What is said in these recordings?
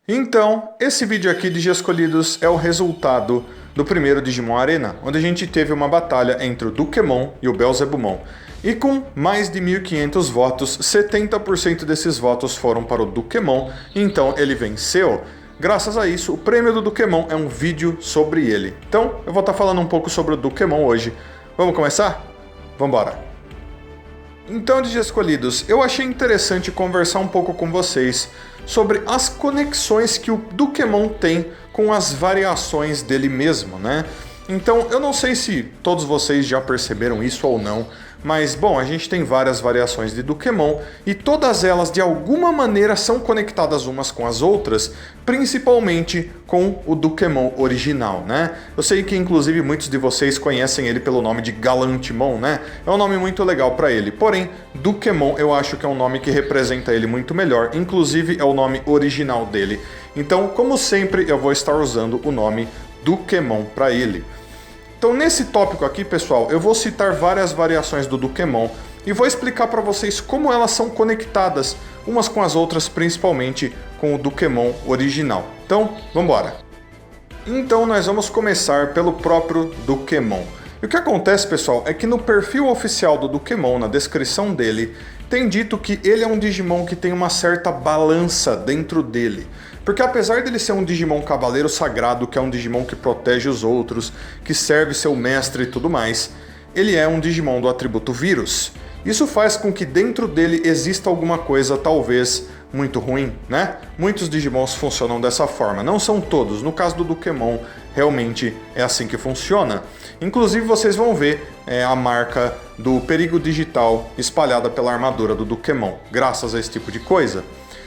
Então, esse vídeo aqui de Escolhidos é o resultado do primeiro Digimon Arena, onde a gente teve uma batalha entre o Dukemon e o Belzebumon. E com mais de 1.500 votos, 70% desses votos foram para o Dukemon, então ele venceu. Graças a isso, o prêmio do Dukemon é um vídeo sobre ele. Então, eu vou estar falando um pouco sobre o Dukemon hoje. Vamos começar? Vambora! Então, de Escolhidos, eu achei interessante conversar um pouco com vocês sobre as conexões que o Dukemon tem com as variações dele mesmo, né? Então, eu não sei se todos vocês já perceberam isso ou não, mas, bom, a gente tem várias variações de Dukemon e todas elas, de alguma maneira, são conectadas umas com as outras, principalmente com o Dukemon original, né? Eu sei que, inclusive, muitos de vocês conhecem ele pelo nome de Galantimon, né? É um nome muito legal para ele, porém, Dukemon eu acho que é um nome que representa ele muito melhor, inclusive é o nome original dele. Então, como sempre, eu vou estar usando o nome Dukemon para ele. Então, nesse tópico aqui, pessoal, eu vou citar várias variações do Dukemon e vou explicar para vocês como elas são conectadas umas com as outras, principalmente com o Dukemon original. Então, vamos embora. Então, nós vamos começar pelo próprio Dukemon. E o que acontece, pessoal, é que no perfil oficial do Dukemon, na descrição dele, tem dito que ele é um Digimon que tem uma certa balança dentro dele. Porque apesar dele ser um Digimon cavaleiro sagrado, que é um Digimon que protege os outros, que serve seu mestre e tudo mais, ele é um Digimon do atributo vírus. Isso faz com que dentro dele exista alguma coisa talvez muito ruim, né? Muitos Digimons funcionam dessa forma, não são todos. No caso do Dukemon, realmente é assim que funciona. Inclusive vocês vão ver a marca do perigo digital espalhada pela armadura do Dukemon, graças a esse tipo de coisa.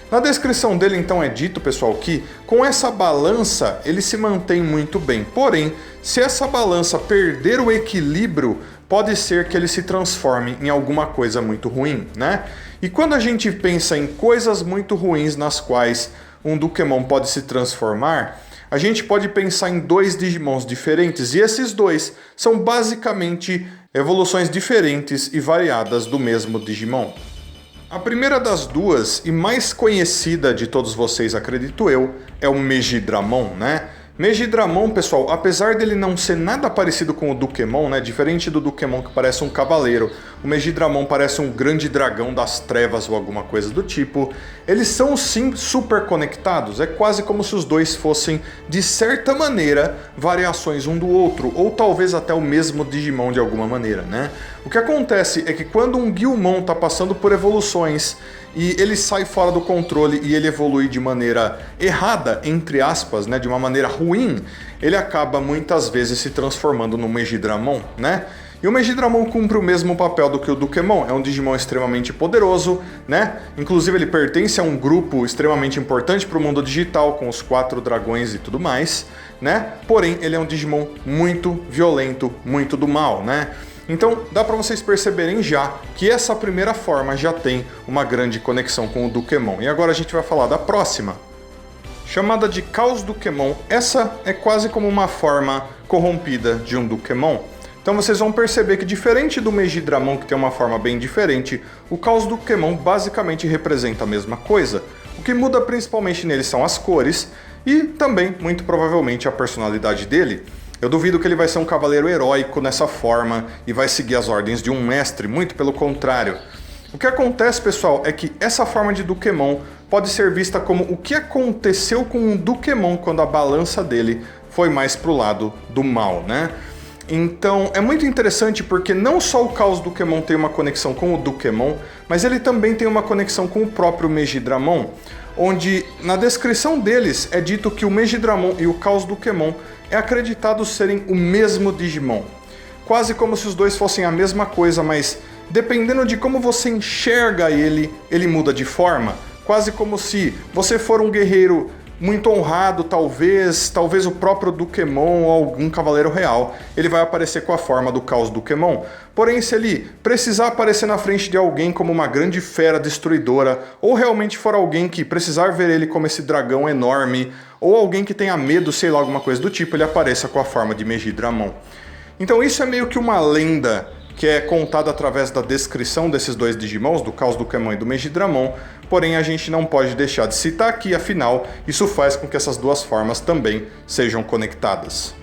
Na descrição dele, então, é dito, pessoal, que com essa balança ele se mantém muito bem. Porém, se essa balança perder o equilíbrio, pode ser que ele se transforme em alguma coisa muito ruim, né? E quando a gente pensa em coisas muito ruins nas quais um Dukemon pode se transformar, a gente pode pensar em dois Digimons diferentes, e esses dois são basicamente evoluções diferentes e variadas do mesmo Digimon. A primeira das duas, e mais conhecida de todos vocês, acredito eu, é o Megidramon, né? Megidramon, pessoal, apesar dele não ser nada parecido com o Dukemon, né? Diferente do Dukemon que parece um cavaleiro, o Megidramon parece um grande dragão das trevas ou alguma coisa do tipo. Eles são sim super conectados, é quase como se os dois fossem, de certa maneira, variações um do outro, ou talvez até o mesmo Digimon de alguma maneira, né? O que acontece é que quando um Guilmon está passando por evoluções e ele sai fora do controle e ele evolui de maneira errada, entre aspas, né, de uma maneira ruim, ele acaba muitas vezes se transformando no Megidramon, né? E o Megidramon cumpre o mesmo papel do que o Dukemon, é um Digimon extremamente poderoso, né? Inclusive ele pertence a um grupo extremamente importante para o mundo digital, com os 4 dragões e tudo mais, né? Porém, ele é um Digimon muito violento, muito do mal, né? Então dá para vocês perceberem já que essa primeira forma já tem uma grande conexão com o Dukemon. E agora a gente vai falar da próxima, chamada de Caos Dukemon. Essa é quase como uma forma corrompida de um Dukemon. Então vocês vão perceber que, diferente do Megidramon, que tem uma forma bem diferente, o Caos Dukemon basicamente representa a mesma coisa. O que muda principalmente nele são as cores e também, muito provavelmente, a personalidade dele. Eu duvido que ele vai ser um cavaleiro heróico nessa forma e vai seguir as ordens de um mestre, muito pelo contrário. O que acontece, pessoal, é que essa forma de Dukemon pode ser vista como o que aconteceu com um Dukemon quando a balança dele foi mais pro lado do mal, né? Então é muito interessante porque não só o Caos Dukemon tem uma conexão com o Dukemon, mas ele também tem uma conexão com o próprio Megidramon, onde na descrição deles é dito que o Megidramon e o Caos Dukemon é acreditado serem o mesmo Digimon. Quase como se os dois fossem a mesma coisa, mas dependendo de como você enxerga ele, ele muda de forma. Quase como se você for um guerreiro muito honrado, talvez o próprio Dukemon ou algum cavaleiro real, ele vai aparecer com a forma do Caos Dukemon. Porém, se ele precisar aparecer na frente de alguém como uma grande fera destruidora, ou realmente for alguém que precisar ver ele como esse dragão enorme, ou alguém que tenha medo, sei lá, alguma coisa do tipo, ele apareça com a forma de Megidramon. Então isso é meio que uma lenda que é contada através da descrição desses dois Digimons, do Chaos Dukemon e do Megidramon, porém a gente não pode deixar de citar aqui, afinal, isso faz com que essas duas formas também sejam conectadas.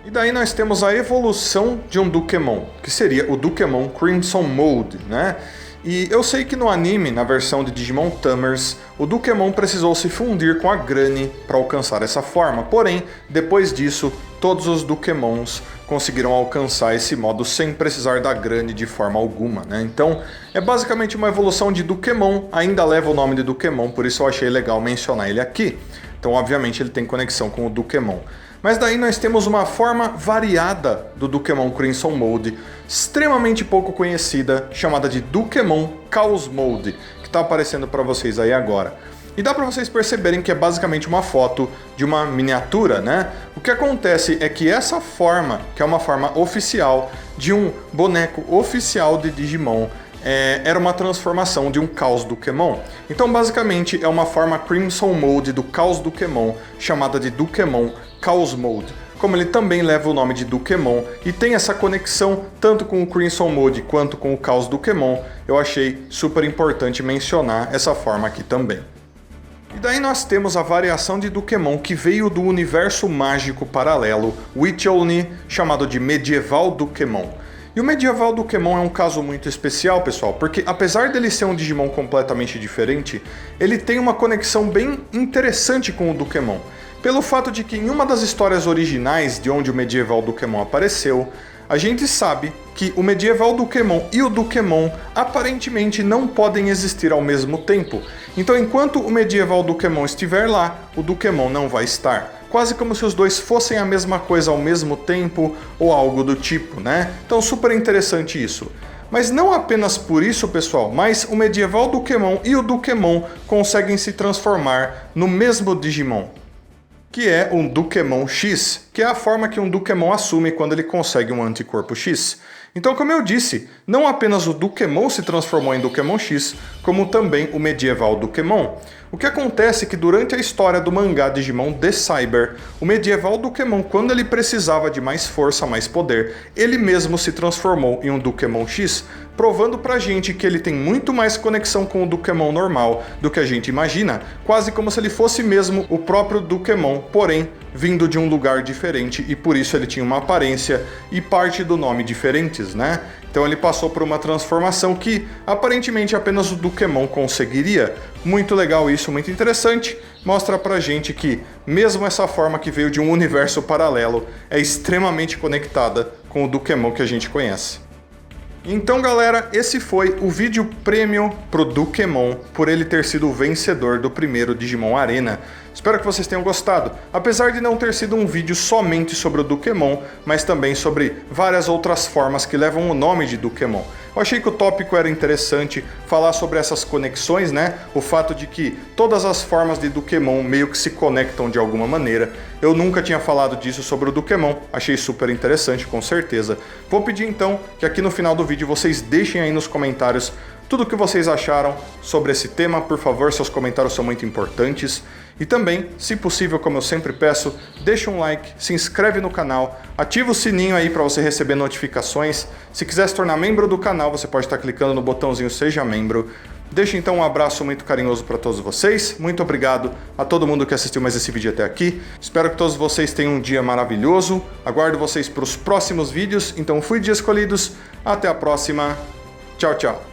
E daí nós temos a evolução de um Dukemon, que seria o Dukemon Crimson Mode, né? E eu sei que no anime, na versão de Digimon Tamers, o Dukemon precisou se fundir com a Granny para alcançar essa forma, porém, depois disso, todos os Dukemons conseguiram alcançar esse modo sem precisar da Granny de forma alguma, né? Então, é basicamente uma evolução de Dukemon, ainda leva o nome de Dukemon, por isso eu achei legal mencionar ele aqui. Então, obviamente, ele tem conexão com o Dukemon. Mas daí nós temos uma forma variada do Dukemon Crimson Mode, extremamente pouco conhecida, chamada de Dukemon Chaos Mode, que está aparecendo para vocês aí agora. E dá para vocês perceberem que é basicamente uma foto de uma miniatura, né? O que acontece é que essa forma, que é uma forma oficial de um boneco oficial de Digimon, era uma transformação de um Chaos Dukemon. Então basicamente é uma forma Crimson Mode do Chaos Dukemon, chamada de Dukemon Chaos Mode. Como ele também leva o nome de Dukemon e tem essa conexão tanto com o Crimson Mode quanto com o Chaos Dukemon, eu achei super importante mencionar essa forma aqui também. E daí nós temos a variação de Dukemon que veio do universo mágico paralelo Witchelny, chamado de Medieval Dukemon. E o Medieval Dukemon é um caso muito especial, pessoal, porque apesar dele ser um Digimon completamente diferente, ele tem uma conexão bem interessante com o Dukemon. Pelo fato de que em uma das histórias originais de onde o Medieval Dukemon apareceu, a gente sabe que o Medieval Dukemon e o Dukemon aparentemente não podem existir ao mesmo tempo. Então enquanto o Medieval Dukemon estiver lá, o Dukemon não vai estar. Quase como se os dois fossem a mesma coisa ao mesmo tempo ou algo do tipo, né? Então super interessante isso. Mas não apenas por isso, pessoal, mas o Medieval Dukemon e o Dukemon conseguem se transformar no mesmo Digimon, que é um Dukemon X, que é a forma que um Dukemon assume quando ele consegue um anticorpo X. Então, como eu disse, não apenas o Dukemon se transformou em Dukemon X, como também o Medieval Dukemon. O que acontece é que durante a história do mangá Digimon The Cyber, o Medieval Dukemon, quando ele precisava de mais força, mais poder, ele mesmo se transformou em um Dukemon X, provando pra gente que ele tem muito mais conexão com o Dukemon normal do que a gente imagina, quase como se ele fosse mesmo o próprio Dukemon, porém vindo de um lugar diferente e por isso ele tinha uma aparência e parte do nome diferentes, né? Então ele passou por uma transformação que aparentemente apenas o Dukemon conseguiria. Muito legal isso, muito interessante. Mostra pra gente que mesmo essa forma que veio de um universo paralelo é extremamente conectada com o Dukemon que a gente conhece. Então galera, esse foi o vídeo prêmio pro Dukemon por ele ter sido o vencedor do primeiro Digimon Arena. Espero que vocês tenham gostado, apesar de não ter sido um vídeo somente sobre o Dukemon, mas também sobre várias outras formas que levam o nome de Dukemon. Eu achei que o tópico era interessante, falar sobre essas conexões, né? O fato de que todas as formas de Dukemon meio que se conectam de alguma maneira. Eu nunca tinha falado disso sobre o Dukemon, achei super interessante, com certeza. Vou pedir então que aqui no final do vídeo vocês deixem aí nos comentários tudo o que vocês acharam sobre esse tema. Por favor, seus comentários são muito importantes. E também, se possível, como eu sempre peço, deixa um like, se inscreve no canal, ativa o sininho aí para você receber notificações. Se quiser se tornar membro do canal, você pode estar clicando no botãozinho Seja Membro. Deixo então um abraço muito carinhoso para todos vocês. Muito obrigado a todo mundo que assistiu mais esse vídeo até aqui. Espero que todos vocês tenham um dia maravilhoso. Aguardo vocês para os próximos vídeos. Então fui de escolhidos. Até a próxima. Tchau, tchau.